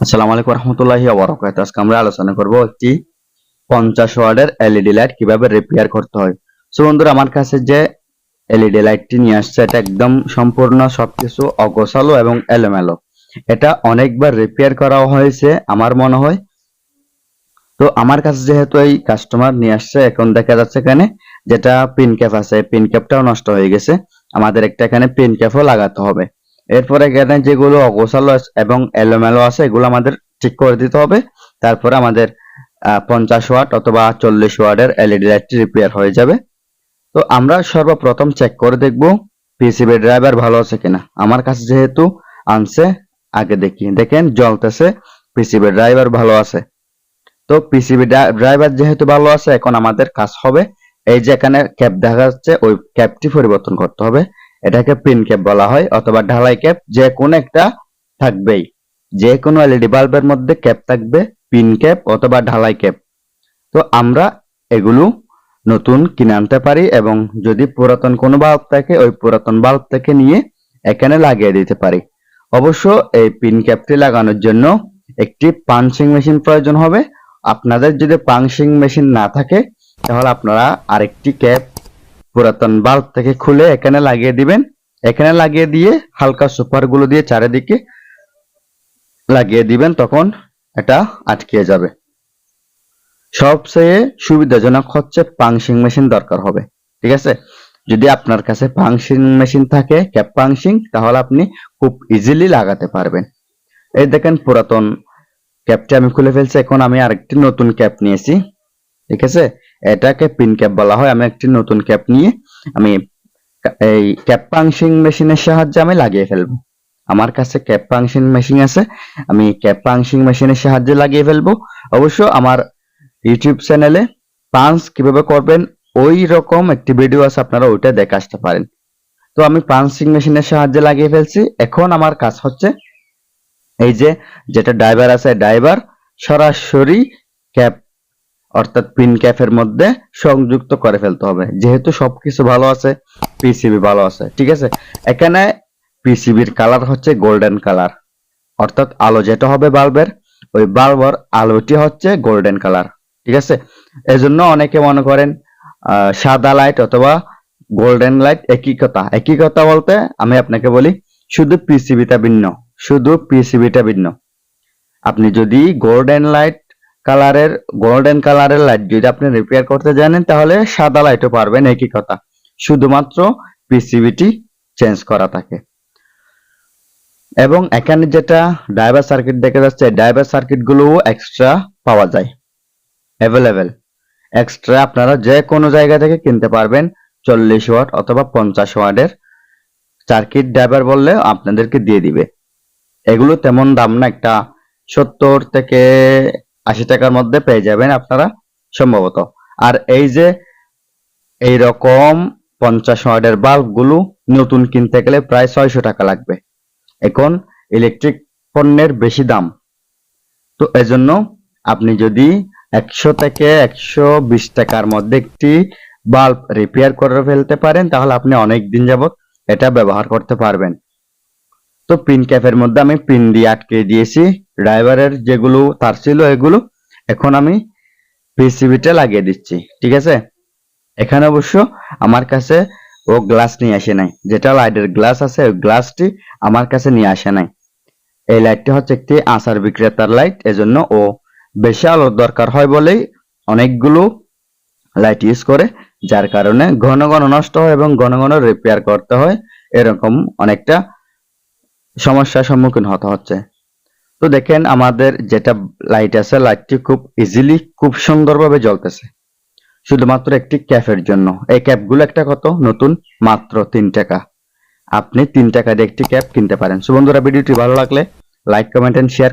আসসালামু আলাইকুম রহমতুল্লাহি ওয়া বারাকাতুহু। আজকে আমরা আলোচনা করব একটি 50 ওয়াটের এলইডি লাইট কিভাবে রিপেয়ার করতে হয়। সো বন্ধুরা, আমার কাছে যে এলইডি লাইটটি নিয়ে আসছে এটা একদম সম্পূর্ণ সবকিছু অগোছালো এবং এলোমেলো। এটা অনেকবার রিপেয়ার করা হয়েছে আমার মনে হয়। তো আমার কাছে যেহেতু এই কাস্টমার নিয়ে আসছে, এখন দেখা যাচ্ছে এখানে যেটা পিন ক্যাপ আছে পিন ক্যাপটাও নষ্ট হয়ে গেছে। আমাদের একটা এখানে পিন ক্যাপও লাগাতে হবে। এরপরে এখানে যেগুলো অগোছালো এবং এলোমেলো আছে এগুলো আমাদের ঠিক করে দিতে হবে। তারপরে আমাদের 50 ওয়াট অথবা 40 ওয়াটের এলইডি লাইটটি রিপেয়ার হয়ে যাবে। তো আমরা সর্বপ্রথম চেক করে দেখব পিসিবি ড্রাইভার ভালো আছে কিনা। আমার কাছে যেহেতু আনছে, আগে দেখি। দেখেন জ্বলতেছে, পিসিবি ড্রাইভার ভালো আছে। তো পিসিবি ড্রাইভার যেহেতু ভালো আছে, এখন আমাদের কাজ হবে এই যে এখানে ক্যাপ দেখা যাচ্ছে ওই ক্যাপটি পরিবর্তন করতে হবে। এটাকে পিন ক্যাপ বলা হয় অথবা ঢালাই ক্যাপ, যে কোনো একটা থাকবেই। যে কোনো এলইডি বাল্বের মধ্যে ক্যাপ থাকবে, পিন ক্যাপ অথবা ঢালাই ক্যাপ। তো আমরা এগুলো নতুন কিনে আনতে পারি এবং যদি পুরাতন কোনো বাল্ব থাকে ওই পুরাতন বাল্ব থেকে নিয়ে এখানে লাগিয়ে দিতে পারি। অবশ্য এই পিন ক্যাপটি লাগানোর জন্য একটি পাঞ্চিং মেশিন প্রয়োজন হবে। আপনাদের যদি পাঞ্চিং মেশিন না থাকে তাহলে আপনারা আরেকটি ক্যাপ পুরাতন বাল্ব থেকে খুলে এখানে লাগিয়ে দিবেন। এখানে লাগিয়ে দিয়ে হালকা সুপার গুলো দিয়ে চারিদিকে লাগিয়ে দিবেন, তখন এটা আটকে যাবে। সবচেয়ে সুবিধাজনক হচ্ছে পাঞ্চিং মেশিন দরকার হবে, ঠিক আছে। যদি আপনার কাছে পাঞ্চিং মেশিন থাকে, ক্যাপ পাঞ্চিং, তাহলে আপনি খুব ইজিলি লাগাতে পারবেন। এই দেখেন পুরাতন ক্যাপটি আমি খুলে ফেলছি। এখন আমি আরেকটি নতুন ক্যাপ নিয়েছি, ঠিক আছে। এটাকে পিন ক্যাপ বলা হয়। আমি একটি নতুন ক্যাপ নিয়ে আমি এই ক্যাপ পাঞ্চিং মেশিনের সাহায্যে আমি লাগিয়ে ফেলবো। আমার কাছে ক্যাপ পাঞ্চিং মেশিন আছে, আমি ক্যাপ পাঞ্চিং মেশিনের সাহায্যে লাগিয়ে ফেলবো। অবশ্য আমার ইউটিউব চ্যানেলে পাঞ্চ কিভাবে করবেন ওই রকম একটি ভিডিও আছে, আপনারা ওইটা দেখে আসতে পারেন। তো আমি পাঞ্চিং মেশিনের সাহায্যে লাগিয়ে ফেলছি। এখন আমার কাজ হচ্ছে এই যে যেটা ড্রাইভার আছে ড্রাইভার সরাসরি ক্যাপ অর্থাৎ পিন ক্যাপের মধ্যে সংযুক্ত করে ফেলতে হবে। যেহেতু সবকিছু ভালো আছে, পিসিবি ভালো আছে, ঠিক আছে। এখানে পিসিবির কালার হচ্ছে গোল্ডেন কালার, অর্থাৎ আলো যেটা হবে বাল্বের, ওই বাল্বের আলোটি হচ্ছে গোল্ডেন কালার, ঠিক আছে। এজন্য অনেকে মনে করেন সাদা লাইট অথবা গোল্ডেন লাইট একই কথা। একই কথা বলতে আমি আপনাকে বলি, শুধু পিসিবিটা ভিন্ন, শুধু পিসিবিটা ভিন্ন। আপনি যদি গোল্ডেন কালারের লাইট যদি আপনি রিপেয়ার করতে জানেন তাহলে সাদা লাইটও পারবেন, একই কথা। শুধুমাত্র পিসিবিটি চেঞ্জ করা থাকে। এবং এখানে যেটা ড্রাইভার সার্কিট দেখা যাচ্ছে, ড্রাইভার সার্কিট গুলোও এক্সট্রা পাওয়া যায়, অ্যাভেলেবেল। এক্সট্রা আপনারা যে কোনো জায়গা থেকে কিনতে পারবেন। 40 ওয়াট অথবা 50 ওয়াটের সার্কিট ড্রাইভার বললে আপনাদেরকে দিয়ে দিবে। এগুলো তেমন দাম না, একটা 70 থেকে 80 টাকার মধ্যে পেয়ে যাবেন আপনারা সম্ভবত। আর এই যে এই রকম 50 ওয়াটের বাল্ব গুলো নতুন কিনতে গেলে প্রায় 600 টাকা লাগবে। এখন ইলেকট্রিক পণ্যের বেশি দাম, তো এজন্য আপনি যদি 100 থেকে 120 টাকার মধ্যে একটি বাল্ব রিপেয়ার করে ফেলতে পারেন তাহলে আপনি অনেক দিন যাবত এটা ব্যবহার করতে পারবেন। তো পিন ক্যাপের মধ্যে আমি পিন দিয়ে আটকে দিয়েছি ড্রাইভারের যেগুলো তার ছিল এগুলো। এখন আমি পিসিবিটা লাগিয়ে দিচ্ছি, ঠিক আছে। এখানে অবশ্য আমার কাছে ও গ্লাস নিয়ে আসে নাই, যেটা লাইটের গ্লাস আছে ওই গ্লাসটি আমার কাছে নিয়ে আসে নাই। এই লাইটটি হচ্ছে একটি আচার বিক্রেতার লাইট, এজন্য ও বেশি আলোর দরকার হয় বলেই অনেকগুলো লাইট ইউজ করে, যার কারণে ঘন ঘন নষ্ট হয় এবং ঘন ঘন রিপেয়ার করতে হয়। এরকম অনেকটা সমস্যার সম্মুখীন হতে হচ্ছে। তো দেখেন আমাদের যেটা লাইট আছে লাইটটি খুব ইজিলি খুব সুন্দরভাবে জ্বলতেছে, শুধুমাত্র একটি ক্যাপের জন্য। এই ক্যাপগুলো একটা কত নতুন, মাত্র 3 টাকা। আপনি 3 টাকা দিয়ে একটি ক্যাপ কিনতে পারেন। সো বন্ধুরা, ভিডিওটি ভালো লাগলে লাইক, কমেন্ট এন্ড শেয়ার